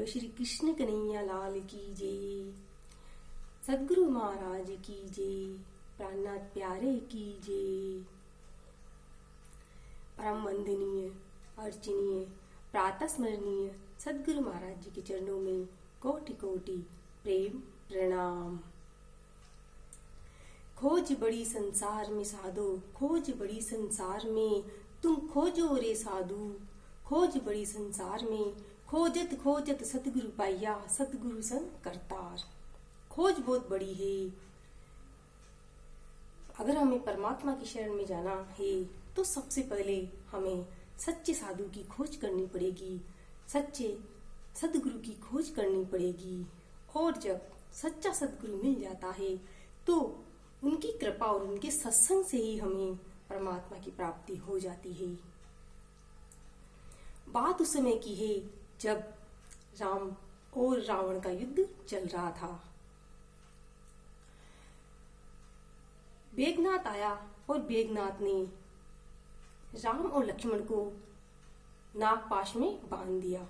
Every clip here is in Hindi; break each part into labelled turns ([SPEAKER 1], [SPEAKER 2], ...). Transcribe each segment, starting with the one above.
[SPEAKER 1] बोलो श्री कृष्ण कन्हैया लाल की जय। सद्गुरु महाराज की जय। प्राणनाथ प्यारे की जय। परम वंदनीय अर्चनीय प्रातः स्मरणीय सद्गुरु महाराज जी के चरणों में कोटि कोटि प्रेम प्रणाम। खोज बड़ी संसार में साधो, खोज बड़ी संसार में तुम खोजो रे साधु। खोज बड़ी संसार में खोजत खोजत सतगुरु पाइया, सतगुरु संग करतार। खोज बहुत बड़ी है। अगर हमें परमात्मा की शरण में जाना है तो सबसे पहले हमें सच्चे साधु की खोज करनी पड़ेगी, सच्चे सदगुरु की खोज करनी पड़ेगी। और जब सच्चा सदगुरु मिल जाता है तो उनकी कृपा और उनके सत्संग से ही हमें परमात्मा की प्राप्ति हो जाती है। बात उस समय की है जब राम और रावण का युद्ध चल रहा था। मेघनाथ आया और मेघनाथ ने राम और लक्ष्मण को नागपाश में बांध दिया।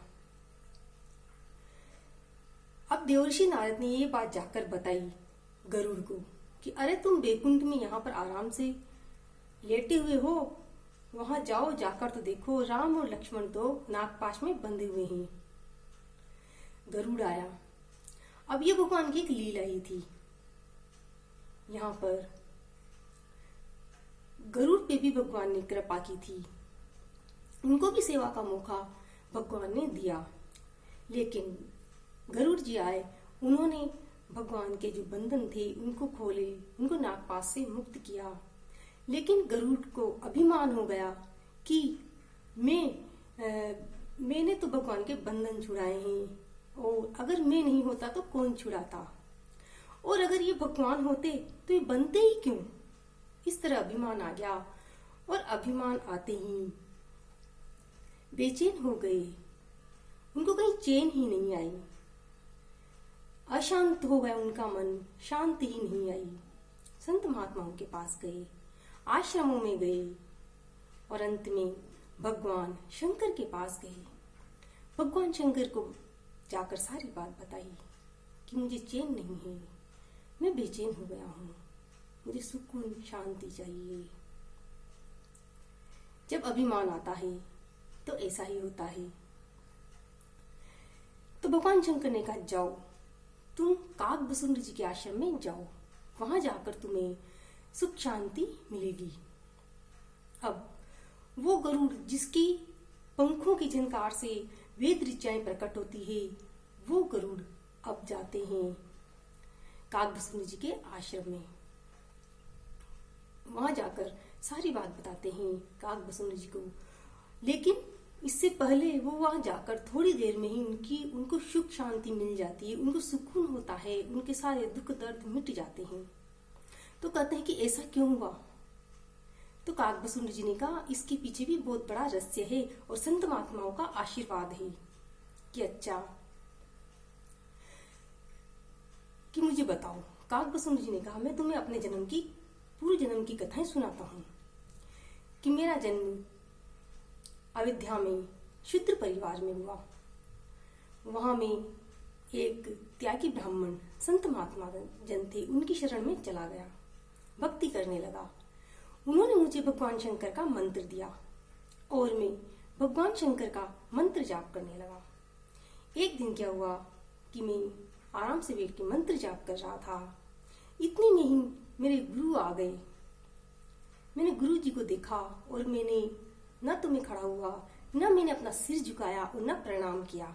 [SPEAKER 1] अब देवर्षि नारद ने ये बात जाकर बताई गरुड़ को कि अरे तुम बैकुंठ में यहाँ पर आराम से लेटे हुए हो, वहां जाओ, जाकर तो देखो राम और लक्ष्मण तो नागपाश में बंधे हुए हैं। गरुड़ आया। अब ये भगवान की एक लीला ही थी। यहाँ पर गरुड़ पे भी भगवान ने कृपा की थी, उनको भी सेवा का मौका भगवान ने दिया। लेकिन गरुड़ जी आए, उन्होंने भगवान के जो बंधन थे उनको खोले, उनको नागपाश से मुक्त किया। लेकिन गरुड़ को अभिमान हो गया कि मैंने तो भगवान के बंधन छुड़ाए हैं, और अगर मैं नहीं होता तो कौन छुड़ाता, और अगर ये भगवान होते तो ये बनते ही क्यों। इस तरह अभिमान आ गया, और अभिमान आते ही बेचैन हो गए, उनको कहीं चैन ही नहीं आई, अशांत हो गया उनका मन, शांति ही नहीं आई। संत महात्माओं के पास गए, आश्रमों में गए, और अंत में भगवान शंकर के पास गए। भगवान शंकर को जाकर सारी बात बताई कि मुझे चैन नहीं है, मैं बेचैन हो गया हूँ, मुझे सुकून शांति चाहिए। जब अभिमान आता है तो ऐसा ही होता है। तो भगवान शंकर ने कहा जाओ, तुम काकभूषुंड जी के आश्रम में जाओ, वहां जाकर तुम्हें सुख शांति मिलेगी। अब वो गरुड़ जिसकी पंखों की झनकार से वेद ऋचाएं प्रकट होती है, वो गरुड़ अब जाते हैं काकभूषुंड जी के आश्रम में। वहां जाकर सारी बात बताते हैं काकभूषुंड जी को। लेकिन इससे पहले वो वहां जाकर थोड़ी देर में ही उनको सुख शांति मिल जाती है, उनको सुकून होता है, उनके सारे दुख दर्द मिट जाते हैं। तो कहते हैं कि ऐसा क्यों हुआ। तो काकभूषुंड जी ने कहा इसके पीछे भी बहुत बड़ा रहस्य है, और संत महात्माओं का आशीर्वाद है कि अच्छा कि मुझे बताओ। काकभूषुंड जी ने कहा मैं तुम्हें अपने जन्म की पूर्व जन्म की कथाएं सुनाता हूँ कि मेरा जन्म अयोध्या में शूद्र परिवार में हुआ। वहां में एक त्यागी ब्राह्मण संत महात्मा जन थे, उनकी शरण में चला गया, भक्ति करने लगा। उन्होंने मुझे भगवान शंकर का मंत्र दिया और मैं भगवान शंकर का मंत्र जाप करने लगा। एक दिन क्या हुआ कि मैं आराम से बैठ के मंत्र जाप कर रहा था, इतने में ही मेरे गुरु आ गए। मैंने गुरु जी को देखा और मैंने न तो मैं खड़ा हुआ, न मैंने अपना सिर झुकाया और न प्रणाम किया।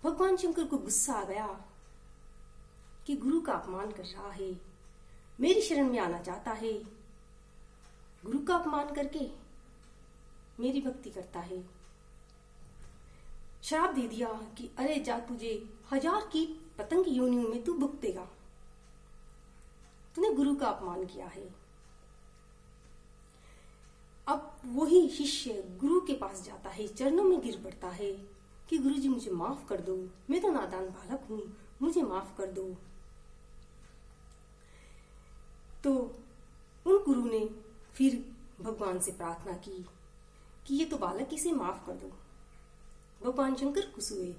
[SPEAKER 1] भगवान शंकर को गुस्सा आ गया कि गुरु का अपमान कर रहा है, मेरी शरण में आना चाहता है, गुरु का अपमान करके मेरी भक्ति करता है। श्राप दे दिया कि अरे जा, तुझे 1000 की पतंग योनियों में तू भुगतेगा, तूने गुरु का अपमान किया है। अब वही शिष्य गुरु के पास जाता है, चरणों में गिर पड़ता है कि गुरु जी मुझे माफ कर दो, मैं तो नादान बालक हूं, मुझे माफ कर दो। तो उन गुरु ने फिर भगवान से प्रार्थना की कि ये तो बालक, इसे माफ कर दो। भगवान शंकर खुश हुए।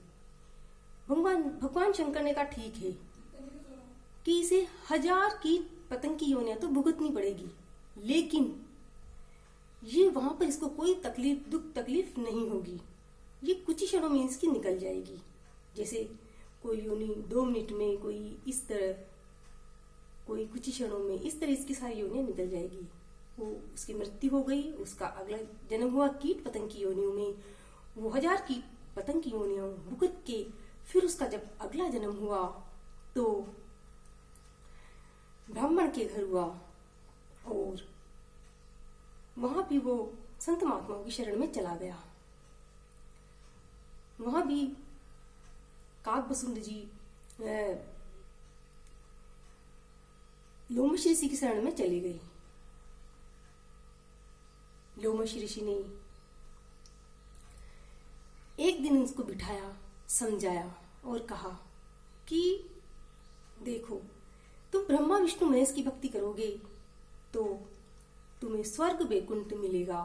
[SPEAKER 1] भगवान शंकर ने कहा ठीक है कि इसे 1000 कीट पतंग की योनियां तो भुगतनी पड़ेगी, लेकिन ये वहां पर इसको कोई दुख तकलीफ नहीं होगी। ये कुछ ही क्षणों में इसकी निकल जाएगी। जैसे कोई योनि 2 मिनट में, कोई इस तरह, कोई कुछ ही क्षणों में, इस तरह इसकी सारी योनियां निकल जाएगी। वो उसकी मृत्यु हो गई, उसका अगला जन्म हुआ कीट पतंग की योनियों में। वो 1000 कीट पतंग की योनियों भुगत के फिर उसका जब अगला जन्म हुआ तो ब्राह्मण के घर हुआ, और वहां भी वो संत महात्माओं की शरण में चला गया। वहां भी काकभसुंड जी लोमश ऋषि की शरण में चली गई। लोमश ऋषि ने एक दिन उसको बिठाया, समझाया और कहा कि देखो, तुम ब्रह्मा विष्णु महेश की भक्ति करोगे तो तुम्हें स्वर्ग वैकुंठ मिलेगा,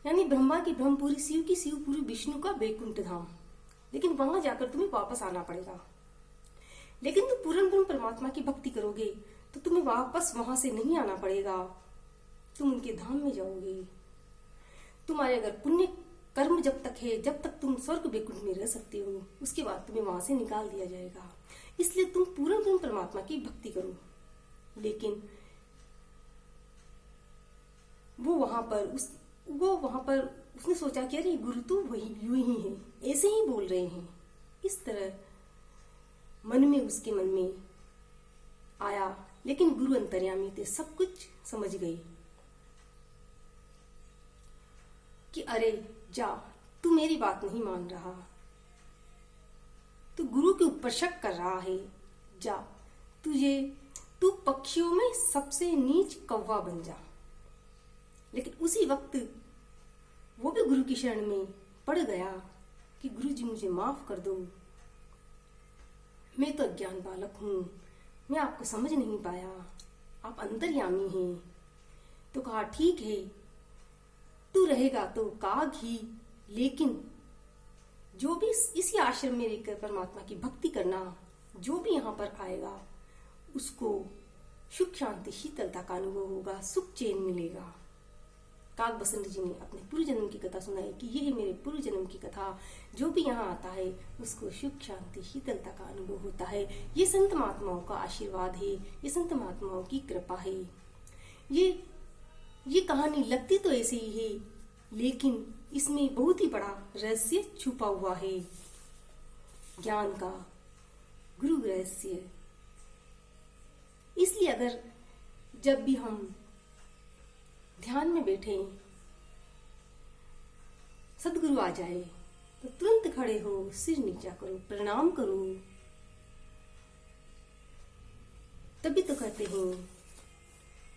[SPEAKER 1] यानी ब्रह्मा की ब्रह्मपुरी, शिव की शिवपुरी, विष्णु का वैकुंठ धाम। लेकिन वहां जाकर तुम्हें वापस आना पड़ेगा। लेकिन तुम पूर्ण ब्रह्म परमात्मा की भक्ति करोगे तो तुम्हें वापस वहां से नहीं आना पड़ेगा, तुम उनके धाम में जाओगे। तुम्हारे अगर पुण्य कर्म जब तक है, जब तक तुम स्वर्ग वैकुंठ में रह सकते हो, उसके बाद तुम्हें वहां से निकाल दिया जाएगा। इसलिए तुम पूर्ण ब्रह्म परमात्मा की भक्ति करो। लेकिन वो वहां पर उसने सोचा कि अरे गुरु तो वही यूं ही है, ऐसे ही बोल रहे हैं। इस तरह उसके मन में आया। लेकिन गुरु अंतर्यामी थे, सब कुछ समझ गए कि अरे जा, तू मेरी बात नहीं मान रहा, तू गुरु के ऊपर शक कर रहा है, जा, तू पक्षियों में सबसे नीच कौवा बन जा। लेकिन उसी वक्त वो भी गुरु की शरण में पड़ गया कि गुरु जी मुझे माफ कर दो, मैं तो अज्ञान बालक हूं, मैं आपको समझ नहीं पाया, आप अंतर्यामी हैं। तो कहा ठीक है, तू रहेगा तो काग ही, लेकिन जो भी इसी आश्रम में रहकर परमात्मा की भक्ति करना, जो भी यहाँ पर आएगा उसको सुख शांति शीतलता का अनुभव होगा, सुख चैन मिलेगा। काकभसुंड जी ने अपने पूर्व जन्म की कथा सुनाई कि यह है मेरे पूर्व जन्म की कथा, जो भी यहाँ आता है उसको सुख शांति शीतलता का अनुभव होता है। ये संत महात्माओं का आशीर्वाद है, ये संत महात्माओं की कृपा है। ये कहानी लगती तो ऐसे ही है, लेकिन इसमें बहुत ही बड़ा रहस्य छुपा हुआ है, ज्ञान का गुरु रहस्य। इसलिए अगर जब भी हम ध्यान में बैठे, सदगुरु आ जाए तो तुरंत खड़े हो, सिर नीचा करो, प्रणाम करो। तभी तो कहते हैं,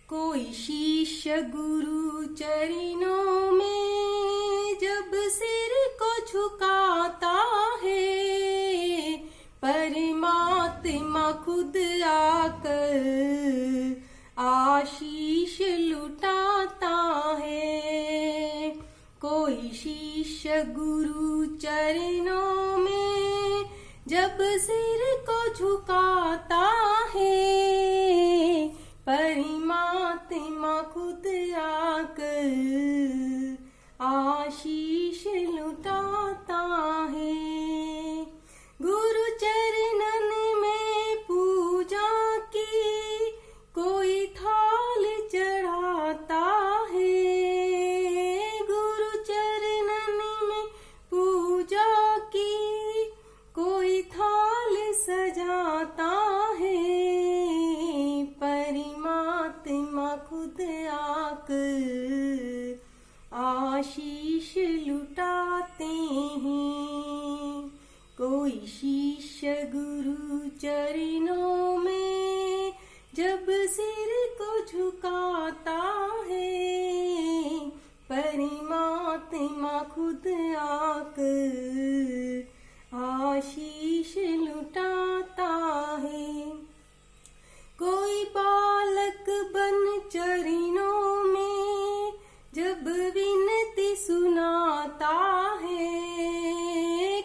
[SPEAKER 1] कोई शिष्य गुरु चरणों में जब सिर को झुकाता है, परमात्मा खुद आकर आशीष लुटाता है। कोई शिष्य गुरु चरणों में जब सिर को झुकाता है, परमात्मा खुद आकर आशीष लुटाता है। गुरु चरणन में पूजा की कोई थाल चढ़ाता है, गुरु चरणन में पूजा की कोई थाल सजाता है, परमात्मा खुद आकर आशीष लुटाते हैं। कोई शिष्य गुरु चरणों में जब सिर को झुकाता है, परमात्मा खुद आकर आशीष लुटाता है। कोई बालक बन चरणों में जब विनती सुनाता है,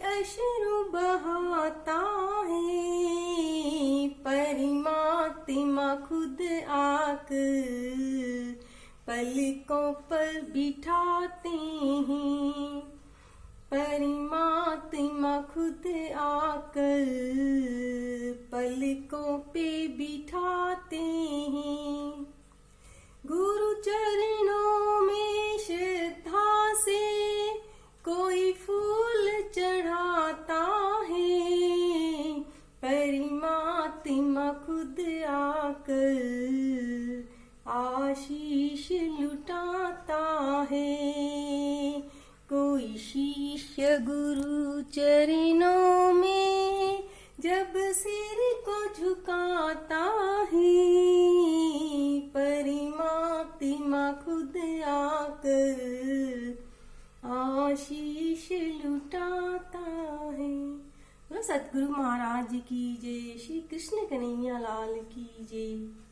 [SPEAKER 1] अश्रु बहाता है, परमात्मा खुद आकर पलकों पर बिठाते हैं, परमात्मा खुद आकर पलकों पे बिठाते हैं। गुरु चरणों में श्रद्धा से कोई फूल चढ़ाता है, परमात्मा खुद आकर आशीष लुटाता है। कोई शिष्य गुरु चरणों में जब सिर को झुकाता है, परमात्मा खुद आकर आशीष लुटाता है। सतगुरु महाराज की जय। श्री कृष्ण कन्हैया लाल की जय।